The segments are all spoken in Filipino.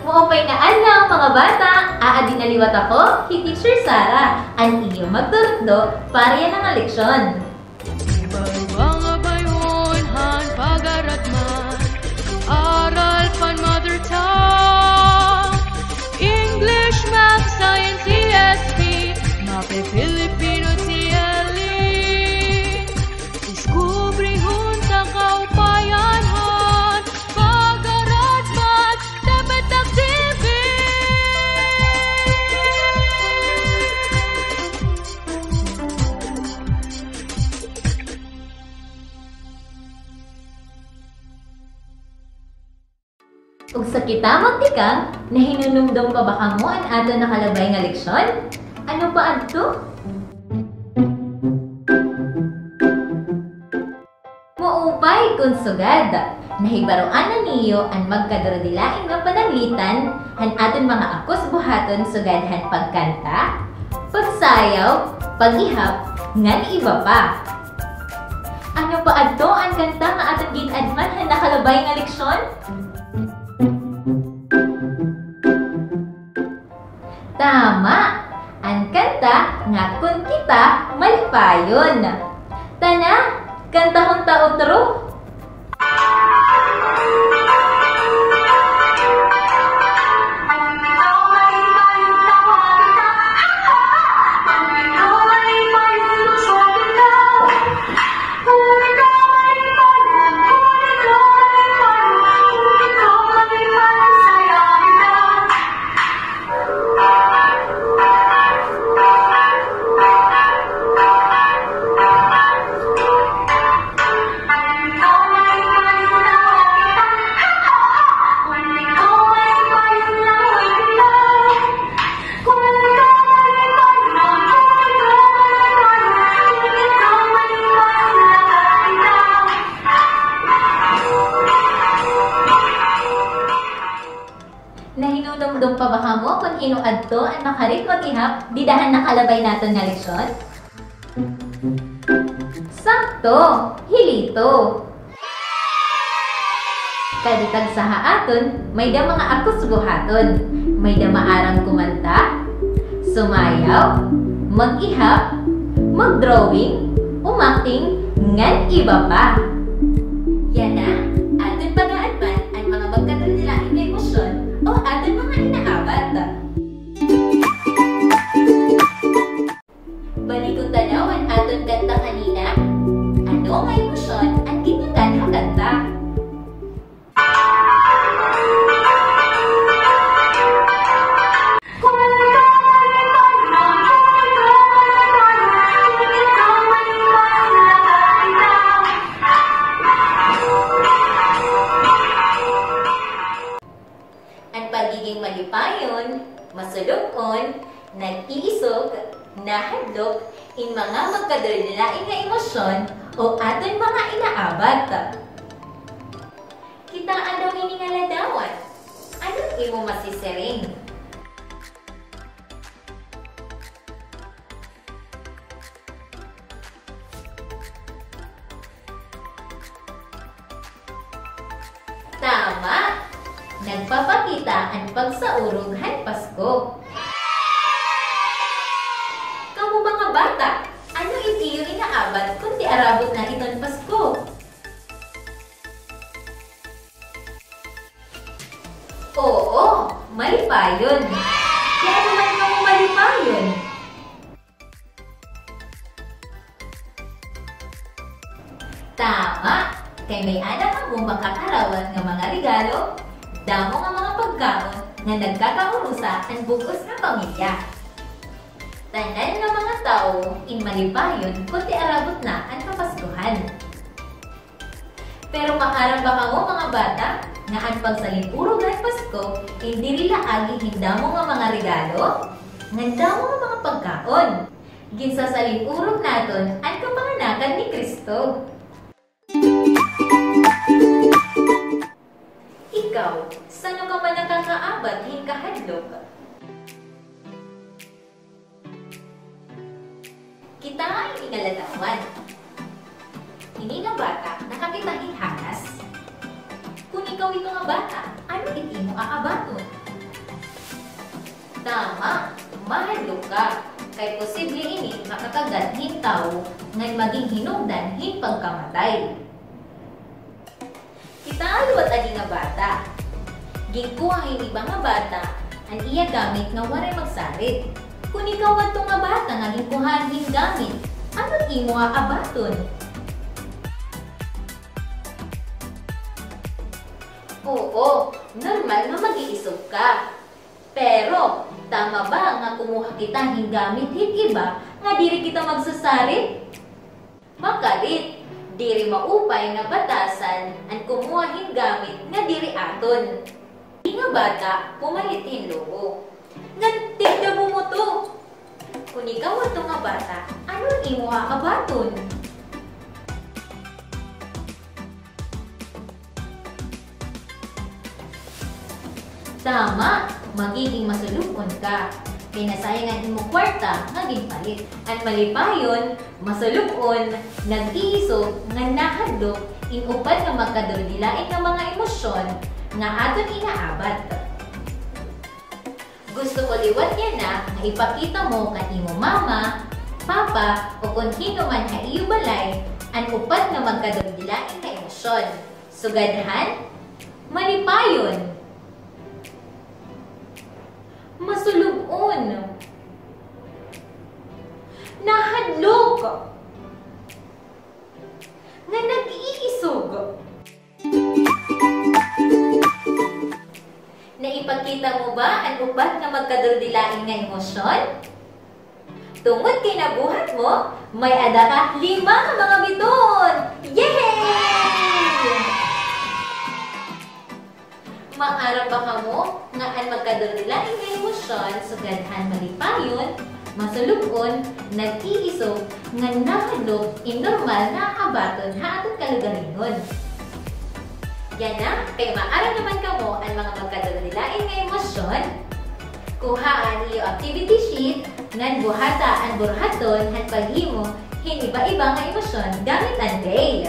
Maupay na alam mga bata, aadin aliwat ako, hi Teacher Sara, ang iyo magturdo para yan ang leksyon. Iba-ibang abayunhan, pag-aratman, aral pan mother tongue, English, Math, Science, ESP, Mape, Filipino, TLE, Diskubre hunta kaupayanhan, pag-aratman, dapat aktibi. Ug sa kita magtikang, nahinunumdum pa ba kamo ang ato nakalabay nga leksyon? Ano pa adto? Maupay kung sugad, nahibaroan na niyo ang magkadrodilaing nga pananglitan han aton mga akos buhaton sugadhan pagkanta, pagsayaw, pag-ihap, ngan iba pa. Ano pa adto ang kanta nga aton ginadman han nakalabay nga leksyon? Tama! Ang kanta nga kun kita malipayon. Tana, kantahon ta otro. Nahinunumdum pa ba kamo kung hino adto ang makarit mag-ihap didahan nakalabay naton nga leksyon? Sakto! Hilito! Kaditag sa haaton, may da mga akos buhaton, may da maarang kumanta, sumayaw, mag-ihap, mag-drawing, umakting, ngan iba pa. Yan na, aton pag-aadman ang mga magkadrodilaing nga emosyon o aton mga inaabat. Balikong tanaw ang aton kanta kanina. Ano nga emosyon ang ginutan ang kanta? Ang pagiging malipayon, masulukon, nag-iisog, nahadlok, in mga magkadrodilaing nga emosyon o aton mga inaabat. Kitaan daw ini nga ladawan. Anong imo masisering? Tama! Nagpapakita ang pagsaurog han Pasko. Kamu mga bata, ano iti yung inaabat kung di arabot na iton Pasko? Oo, malipayon. Kaya naman kamu malipayon. Tama! Kay may anak ang makakarawan ng mga regalo, damo nga mga pagkaon na nagkakaurusa ang bugos nga pamilya. Tanan nga mga tao in malipayon kundi arabot na ang kapaskuhan. Pero maarang ba kamo mga bata nga ang pagsalipuro ng Pasko hindi nila agi hindamo nga mga regalo, ngandamo nga mga pagkaon. Ginsasalipurog naton ang kapanganakan ni Kristo. Ikaw, saan ka man nakakaabat hingkahadlok? Kita ay ingaladawan. Hindi nga bata, nakakitahing hanas. Kung ikaw ito nga bata, ano iti mo aabaton? Tama, mahadlok ka. Kay posible ini makakagadhin tao ngay maging hinungdan hin pagkamatay. Kita aluwat adi nga bata. Ginkuha hin iba nga bata ang iya gamit nga waray magsarit. Kung ikaw ato nga bata nga ginkuhaan hin gamit, ano't imo nga abaton? Oo, normal nga mag-iisog ka. Pero, tama ba nga kumuha kita hin gamit hin iba nga diri kita magsasarit? Makalit, diri maupay nga batasan ang kumuha hin gamit nga diri aton. Di nga bata, pumalit hin loo. Nagtigda mo to. Kung ikaw ato nga bata, ano imo nga abaton? Tama, magiging masulukon ka. Kaya nasayangan mo kwarta nga ginpalit. At malipayon, masulukon, nag-iisog, nga nahadlok, inupad nga magkadurdilain ng mga emosyon nga aton inaabat. Gusto ko liwat niya na nga ipakita mo kan imo mama, papa, o kung hino man nga iyo balay, ang upad nga magkadurdilain nga emosyon. Sugadhan, malipayon, masulubon, nahadlok, nga nag-iisog. Naipakita mo ba ang upat nga magkadurdilain nga emosyon? Tungod kay nabuhat mo, may ada ka 5 nga mga biton! Yay! Maarap ba ka mo nga ang magkadurdilain nga emosyon sugadhan malipayon, masulubon, nag-iisog, nga nahadlok, normal na abaton ha atong kalugaringon. Yan na, kay maarap naman ka mo ang mga magkadurdilain nga emosyon. Kuhaan iyo activity sheet, ngan buhataan burhaton, han paghimo, hin iba-iba nga emosyon gamit ang day.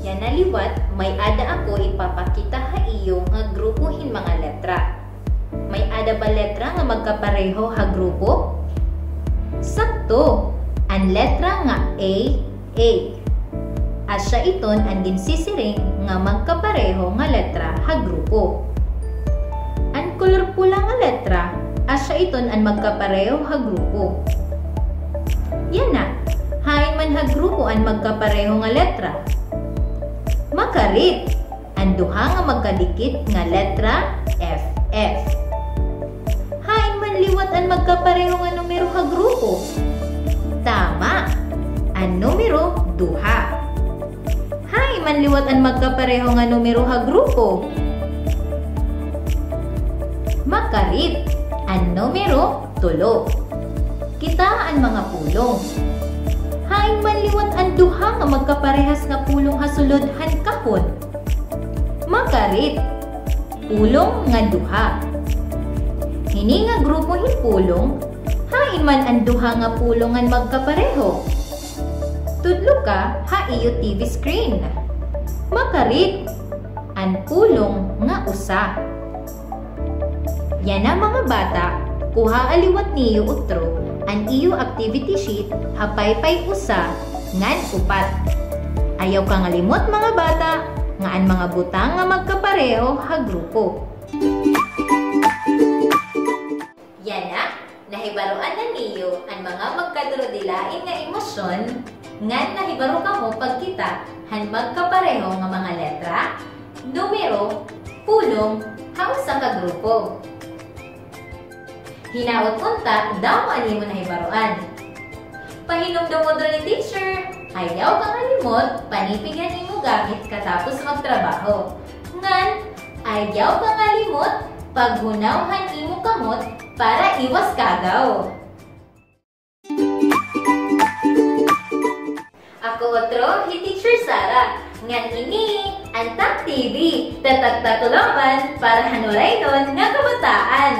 Yan na liwat, may ada ako ipapakita ha iyo nga grupuhin mga letra. May ada ba letra nga magkapareho ha grupo? Sakto, ang letra nga A. Asya iton ang ginsisiring nga magkapareho nga letra ha grupo. Ang color pula nga letra, asya iton ang magkapareho ha grupo. Yan na, hain man ha grupo ang magkapareho nga letra. Makarit, ang duha nga magkadikit nga letra FF. Hain man liwat ang magkapareho nga numero ha grupo. Tama, ang numero duha. Hay, manliwat ang magkapareho nga numero ha grupo. Makarit, ang numero 3. Kita ang mga pulong. Hay, manliwat ang duha nga magkaparehas nga pulong ha sulod han kahon. Makarit, pulong nga duha. Hini nga grupo hin pulong, hain man ang duha nga pulong nga magkapareho. Tudlo ka ha iyo TV screen. Makarit, ang pulong nga usa. Yan na mga bata, kuha aliwat niyo utro, ang iyo activity sheet hapay-pay usa, ngan upat. Ayaw kang alimot mga bata, nga ang mga butang nga magkapareho ha grupo. Yan na, nahibaruan na niyo ang mga magkadurdilain nga emosyon, nga nahibaro ka mo pagkita han magkapareho nga mga letra, numero, pulong, hausa ka grupo. Hinaot unta, daw ani mo nahibaroan. Pahinumdum mo doon ni teacher, ayaw kang alimot, panipigan mo gamit katapos magtrabaho. Ngan, ayaw kang alimot, paghunawhan imo kamot para iwas kagaw. Ako otro, hi Teacher Sara. Ngan ini, Antak TV, tatak-tatulaban para hanuray nun nga kabataan.